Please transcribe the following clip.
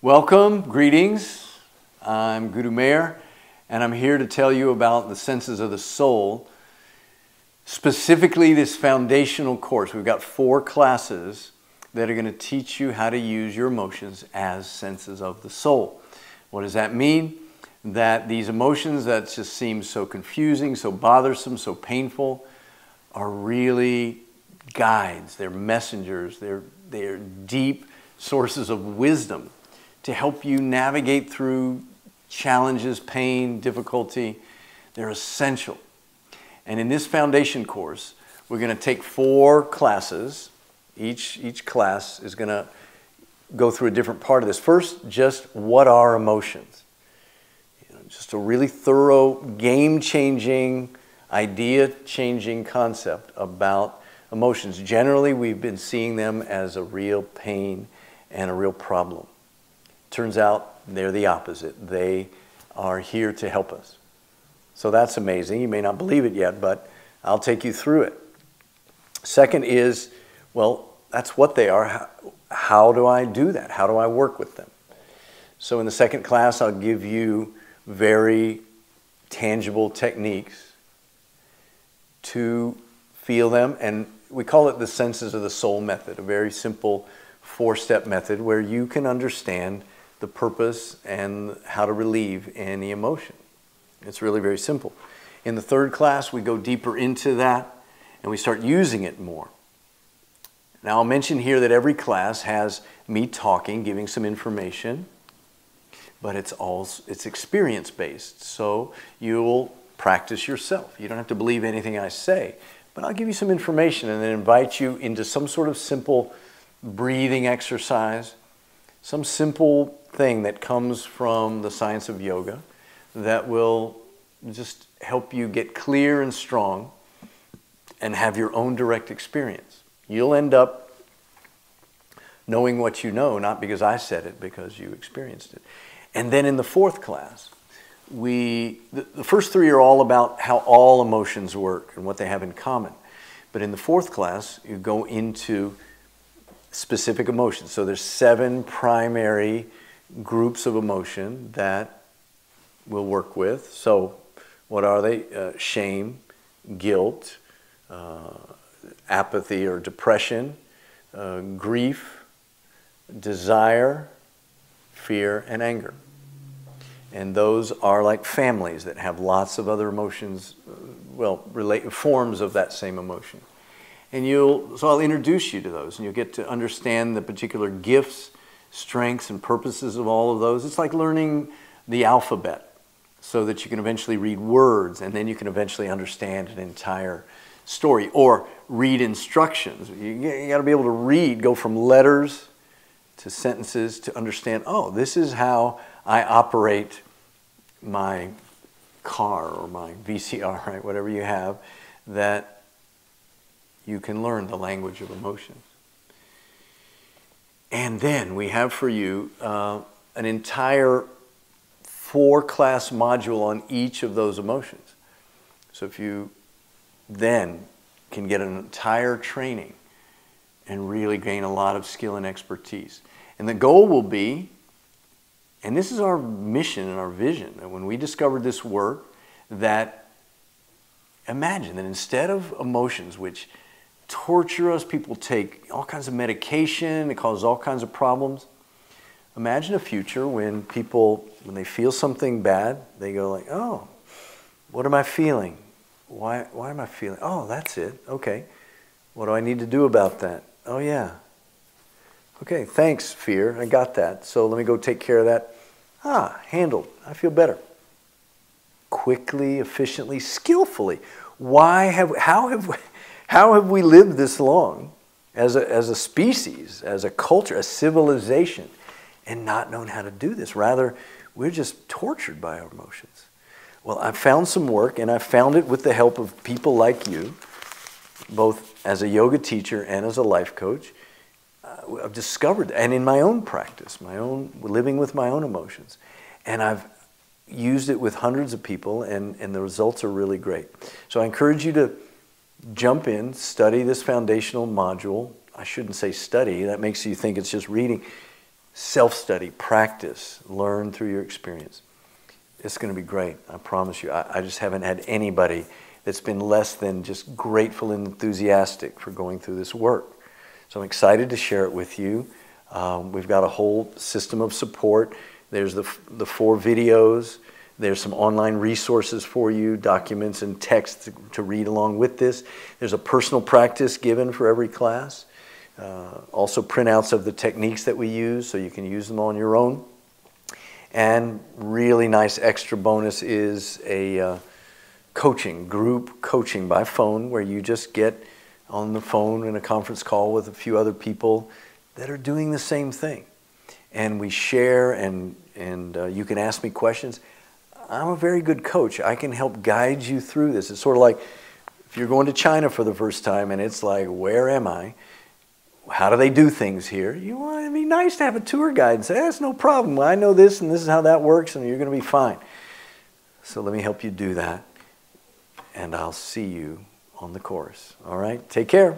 Welcome, greetings. I'm GuruMeher, and I'm here to tell you about the senses of the soul, specifically this foundational course. We've got 4 classes that are going to teach you how to use your emotions as senses of the soul. What does that mean? That these emotions that just seem so confusing, so bothersome, so painful, are really guides, they're messengers, they're deep sources of wisdom to help you navigate through challenges, pain, difficulty. They're essential. And in this foundation course, we're going to take 4 classes. Each class is going to go through a different part of this. First, just what are emotions? Just a really thorough, game-changing, idea-changing concept about emotions. Generally, we've been seeing them as a real pain and a real problem. Turns out they're the opposite. They are here to help us. So that's amazing. You may not believe it yet, but I'll take you through it. Second is, well, that's what they are. How do I do that? How do I work with them? So in the second class, I'll give you very tangible techniques to feel them, and we call it the senses of the soul method, a very simple 4-step method where you can understand the purpose and how to relieve any emotion. It's really very simple. In the third class, we go deeper into that and we start using it more. Now, I'll mention here that every class has me talking, giving some information, but it's experience-based, so you'll practice yourself. You don't have to believe anything I say, but I'll give you some information and then invite you into some sort of simple breathing exercise, some simple thing that comes from the science of yoga that will just help you get clear and strong and have your own direct experience. You'll end up knowing what you know, not because I said it, because you experienced it. And then in the fourth class, the first 3 are all about how all emotions work and what they have in common. But in the fourth class, you go into specific emotions. So there's 7 primary groups of emotion that we'll work with. So what are they? Shame, guilt, apathy or depression, grief, desire, fear, and anger. And those are like families that have lots of other emotions, forms of that same emotion. And so I'll introduce you to those, and you'll get to understand the particular gifts, strengths, and purposes of all of those. It's like learning the alphabet so that you can eventually read words, and then you can eventually understand an entire story, or read instructions. You got to be able to read, go from letters to sentences to understand, oh, this is how I operate my car or my VCR, right? Whatever you have, that you can learn the language of emotions. And then we have for you an entire 4-class module on each of those emotions. So if you then can get an entire training and really gain a lot of skill and expertise. And the goal will be, and this is our mission and our vision, that when we discovered this work, that imagine that instead of emotions which torture us, people take all kinds of medication, it causes all kinds of problems. Imagine a future when people, when they feel something bad, they go like, oh, what am I feeling? Why am I feeling? Oh, that's it. Okay. What do I need to do about that? Oh, yeah. Okay, thanks, fear. I got that. So let me go take care of that. Handled. I feel better. Quickly, efficiently, skillfully. How have we lived this long as a species, as a culture, a civilization, and not known how to do this? Rather, we're just tortured by our emotions. Well, I found some work, and I found it with the help of people like you, both as a yoga teacher and as a life coach. I've discovered, and in my own practice, living with my own emotions. And I've used it with hundreds of people, and the results are really great. So I encourage you to jump in, study this foundational module. I shouldn't say study, that makes you think it's just reading. Self-study, practice, learn through your experience. It's going to be great, I promise you. I just haven't had anybody that's been less than just grateful and enthusiastic for going through this work. So I'm excited to share it with you. We've got a whole system of support. There's the 4 videos. There's some online resources for you, documents and text to read along with this. There's a personal practice given for every class. Also printouts of the techniques that we use so you can use them on your own. And really nice extra bonus is a coaching, group coaching by phone, where you just get on the phone in a conference call with a few other people that are doing the same thing. And we share and you can ask me questions. I'm a very good coach. I can help guide you through this. It's sort of like if you're going to China for the first time and it's like, where am I? How do they do things here? You want to be nice to have a tour guide and say, that's no problem. I know this and this is how that works and you're going to be fine. So let me help you do that. And I'll see you on the course. All right? Take care.